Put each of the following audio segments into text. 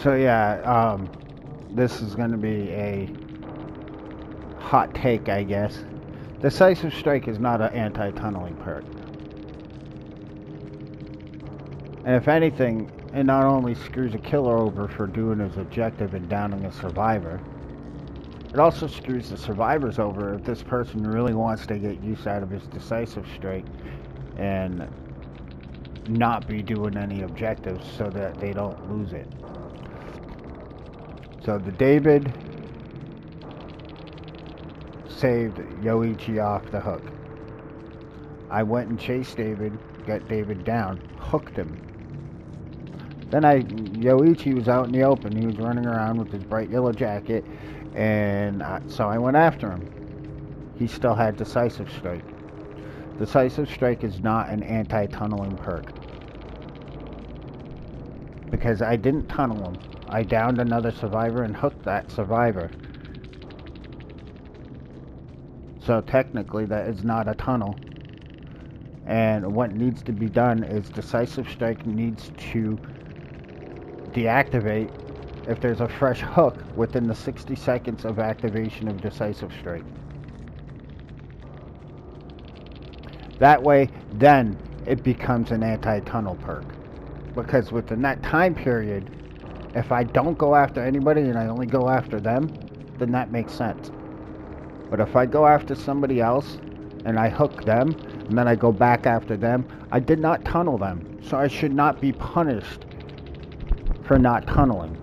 So yeah, this is going to be a hot take, I guess. Decisive Strike is not an anti-tunneling perk. And if anything, it not only screws a killer over for doing his objective and downing a survivor, it also screws the survivors over if this person really wants to get use out of his Decisive Strike and not be doing any objectives so that they don't lose it. So the David saved Yoichi off the hook. I went and chased David, got David down, hooked him. Then Yoichi was out in the open. He was running around with his bright yellow jacket, and so I went after him. He still had Decisive Strike. Decisive Strike is not an anti-tunneling perk. Because I didn't tunnel him. I downed another survivor and hooked that survivor. So technically that is not a tunnel. And what needs to be done is Decisive Strike needs to deactivate if there's a fresh hook within the 60 seconds of activation of Decisive Strike. That way, then it becomes an anti-tunnel perk. Because within that time period, if I don't go after anybody and I only go after them, then that makes sense. But if I go after somebody else and I hook them and then I go back after them, I did not tunnel them. So I should not be punished for not tunneling.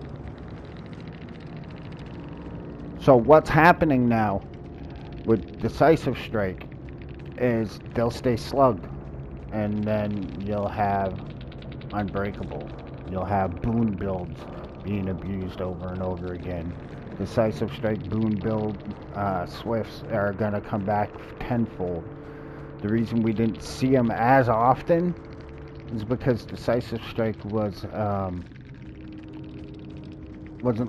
So what's happening now with Decisive Strike is they'll stay slugged, and then you'll have Unbreakable. You'll have boon builds being abused over and over again. Decisive Strike boon build Swifts are gonna come back tenfold. The reason we didn't see them as often is because Decisive Strike wasn't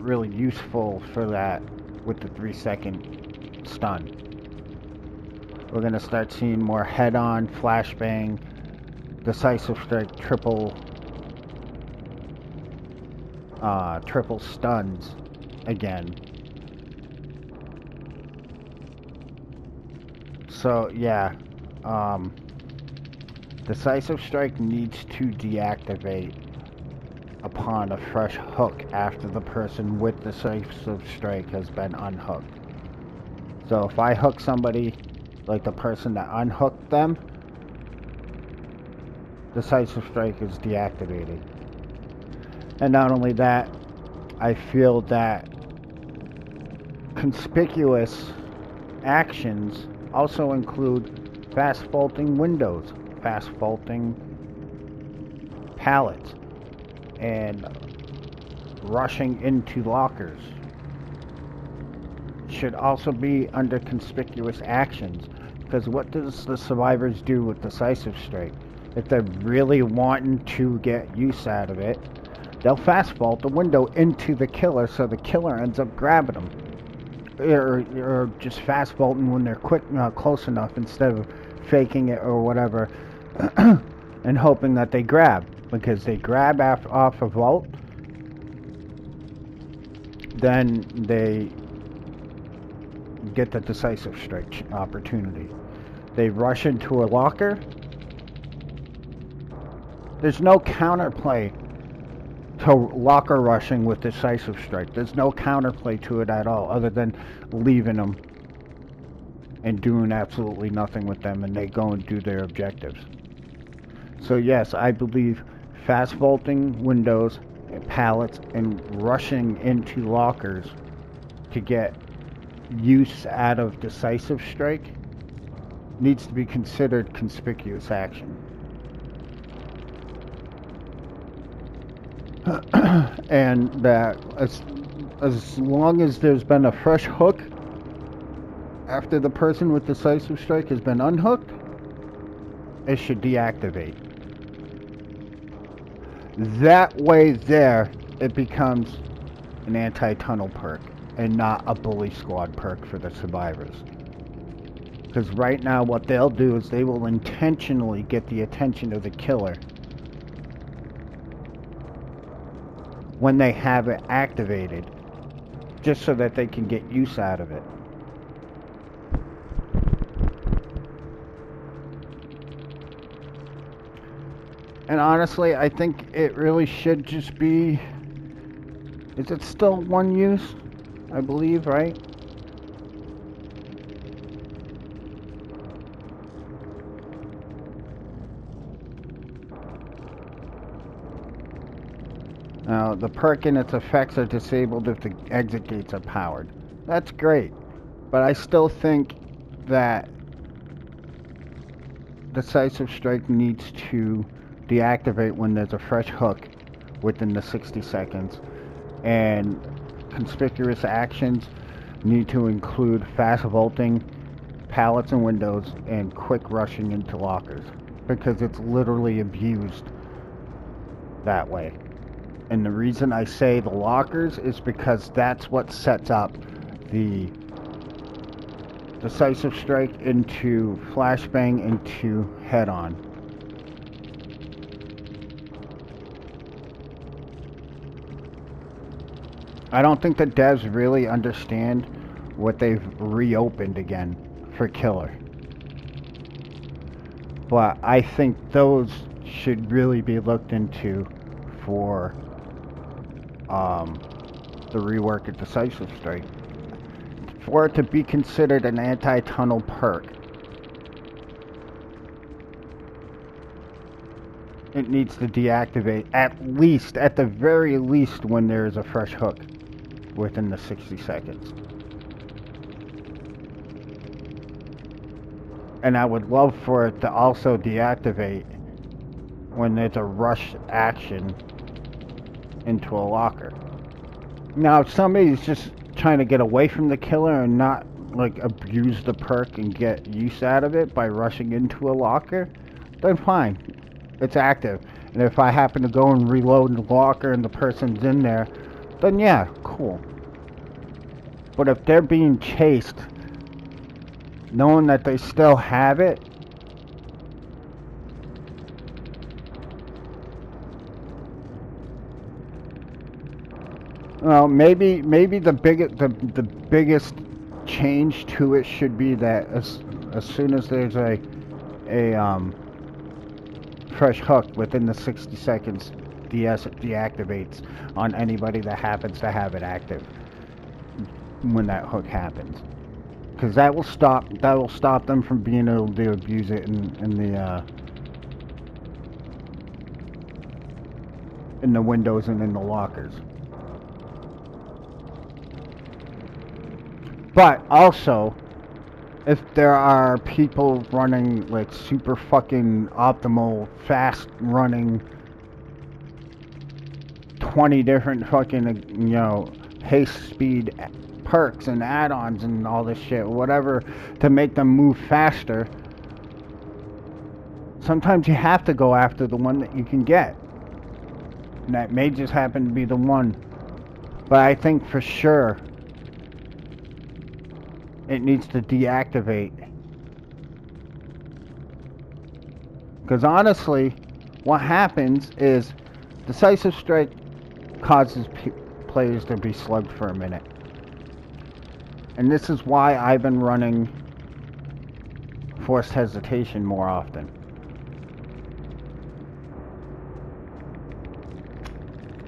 really useful for that with the 3-second stun. We're gonna start seeing more head-on, flashbang, Decisive Strike triple stuns again. So yeah, Decisive Strike needs to deactivate upon a fresh hook after the person with Decisive Strike has been unhooked. So if I hook somebody, like the person that unhooked them, Decisive Strike is deactivated. And not only that, I feel that conspicuous actions also include fast vaulting windows, fast vaulting pallets, and rushing into lockers. Should also be under conspicuous actions, because what does the survivors do with Decisive Strike? If they're really wanting to get use out of it, they'll fast vault the window into the killer, so the killer ends up grabbing them, or just fast vaulting when they're close enough instead of faking it or whatever, and hoping that they grab. Because they grab off a vault, then they get the Decisive Strike opportunity. They rush into a locker. There's no counterplay to locker rushing with Decisive Strike. There's no counterplay to it at all, other than leaving them and doing absolutely nothing with them, and they go and do their objectives. So yes, I believe fast vaulting windows and pallets and rushing into lockers to get use out of Decisive Strike needs to be considered conspicuous action. And that as long as there's been a fresh hook after the person with Decisive Strike has been unhooked, it should deactivate. That way there, it becomes an anti-tunnel perk and not a bully squad perk for the survivors. Because right now what they'll do is they will intentionally get the attention of the killer when they have it activated, just so that they can get use out of it. And honestly, I think it really should just be... Is it still one use? I believe, right? Now, the perk and its effects are disabled if the exit gates are powered. That's great. But I still think that Decisive Strike needs to deactivate when there's a fresh hook within the 60 seconds. And conspicuous actions need to include fast vaulting, pallets and windows, and quick rushing into lockers. Because it's literally abused that way. And the reason I say the lockers is because that's what sets up the Decisive Strike into flashbang into head-on. I don't think the devs really understand what they've reopened again for Killer. But I think those should really be looked into for the rework of Decisive Strike. For it to be considered an anti-tunnel perk, it needs to deactivate at the very least, when there is a fresh hook within the 60 seconds. And I would love for it to also deactivate when there's a rush action into a locker. Now, if somebody's just trying to get away from the killer and not like abuse the perk and get use out of it by rushing into a locker, then fine. It's active. And if I happen to go and reload the locker and the person's in there, then yeah, cool. But if they're being chased, knowing that they still have it, well, maybe the biggest change to it should be that as soon as there's a fresh hook within the 60 seconds, deactivates on anybody that happens to have it active when that hook happens, because that will stop them from being able to abuse it in the windows and in the lockers. But also, if there are people running like super fucking optimal, fast running 20 different fucking, haste speed perks and add-ons and all this shit, whatever, to make them move faster, sometimes you have to go after the one that you can get. And that may just happen to be the one. But I think for sure it needs to deactivate. Because honestly, what happens is Decisive Strike causes players to be slugged for a minute. And this is why I've been running Forced Hesitation more often.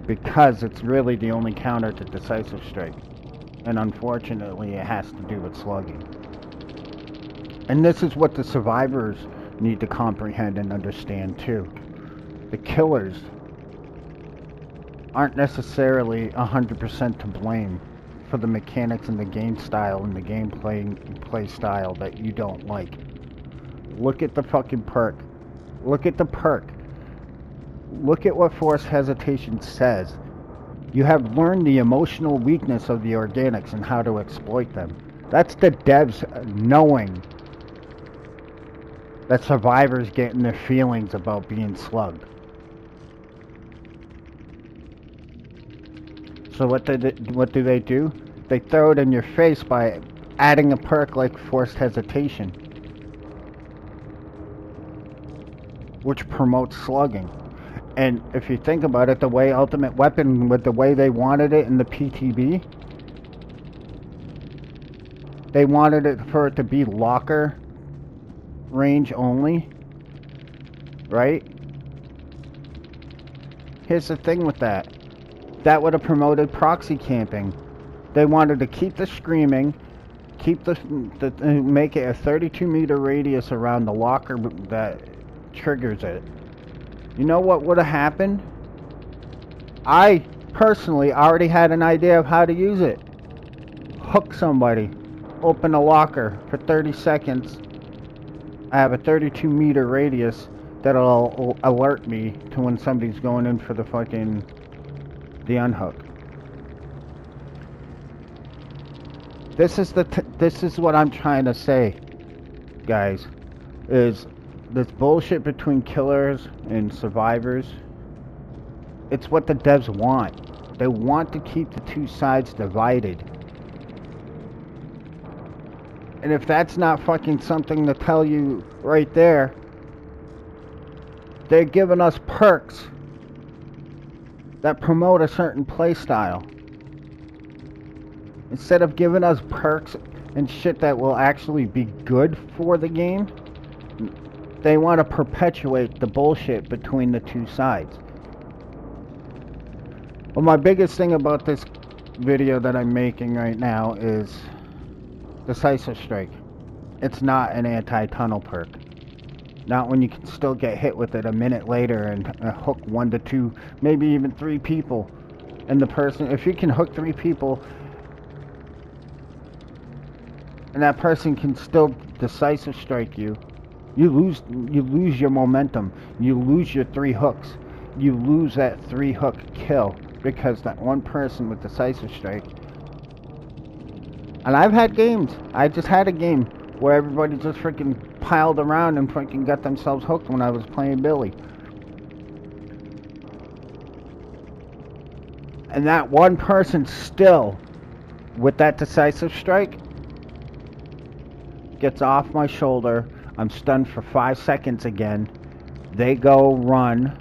Because it's really the only counter to Decisive Strike. And unfortunately, it has to do with slugging. And this is what the survivors need to comprehend and understand too. The killers aren't necessarily 100% to blame for the mechanics and the game style and the gameplay style that you don't like. Look at the fucking perk. Look at the perk. Look at what Forced Hesitation says. You have learned the emotional weakness of the organics and how to exploit them. That's the devs knowing that survivors get in their feelings about being slugged. So what do they do? They throw it in your face by adding a perk like Forced Hesitation, which promotes slugging. And if you think about it, the way Ultimate Weapon, with the way they wanted it in the PTB, they wanted it for it to be locker range only, right? Here's the thing with that. That would have promoted proxy camping. They wanted to keep the screaming, keep make it a 32-meter radius around the locker that triggers it. You know what would have happened? I personally already had an idea of how to use it. Hook somebody, open a locker for 30 seconds. I have a 32-meter radius that'll alert me to when somebody's going in for the unhook. This is what I'm trying to say, guys, is this bullshit between killers and survivors. It's what the devs want. They want to keep the two sides divided. And if that's not fucking something to tell you right there, they're giving us perks that promote a certain playstyle. Instead of giving us perks and shit that will actually be good for the game, they want to perpetuate the bullshit between the two sides. Well, my biggest thing about this video that I'm making right now is Decisive Strike. It's not an anti-tunnel perk. Not when you can still get hit with it a minute later and hook 1 to 2, maybe even 3 people. And the person, if you can hook 3 people, and that person can still Decisive Strike you, you lose your momentum. You lose your 3 hooks. You lose that 3 hook kill because that one person with Decisive Strike. And I've had games. I just had a game where everybody just freaking piled around and freaking got themselves hooked when I was playing Billy. And that one person still, with that Decisive Strike, gets off my shoulder. I'm stunned for 5 seconds again. They go run.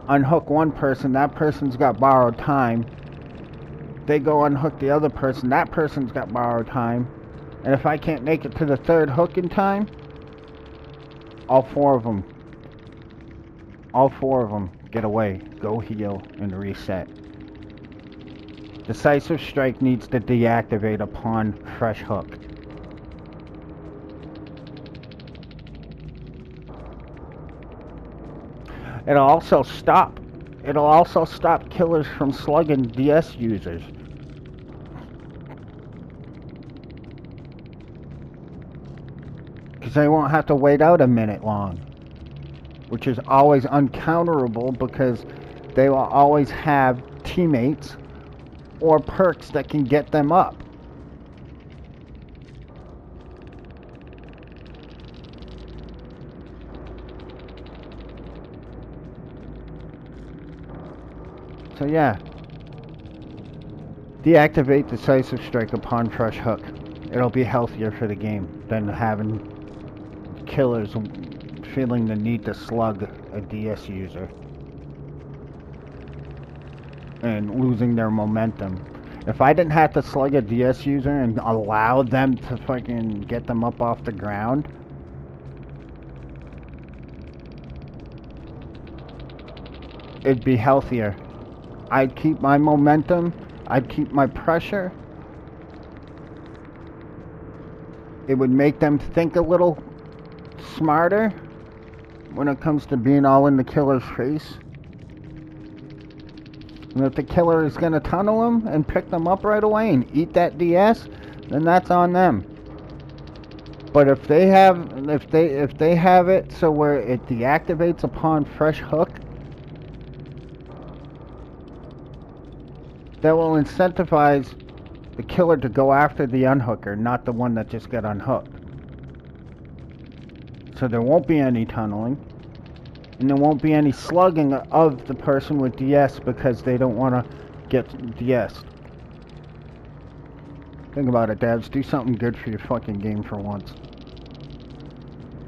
Unhook one person. That person's got borrowed time. They go unhook the other person. That person's got borrowed time. And if I can't make it to the 3rd hook in time, all 4 of them get away, go heal, and reset. Decisive Strike needs to deactivate upon fresh hook. It'll also stop killers from slugging DS users. Because they won't have to wait out a minute long. Which is always uncounterable because they will always have teammates or perks that can get them up. So yeah, deactivate Decisive Strike upon fresh hook. It'll be healthier for the game than having killers feeling the need to slug a DS user and losing their momentum. If I didn't have to slug a DS user and allow them to fucking get them up off the ground, it'd be healthier. I'd keep my momentum, I'd keep my pressure. It would make them think a little smarter when it comes to being all in the killer's face. And if the killer is going to tunnel them and pick them up right away and eat that DS, then that's on them. But if they have it so where it deactivates upon fresh hook, that will incentivize the killer to go after the unhooker, not the one that just got unhooked. So there won't be any tunneling, and there won't be any slugging of the person with DS because they don't want to get DS'd. Think about it, devs. Do something good for your fucking game for once.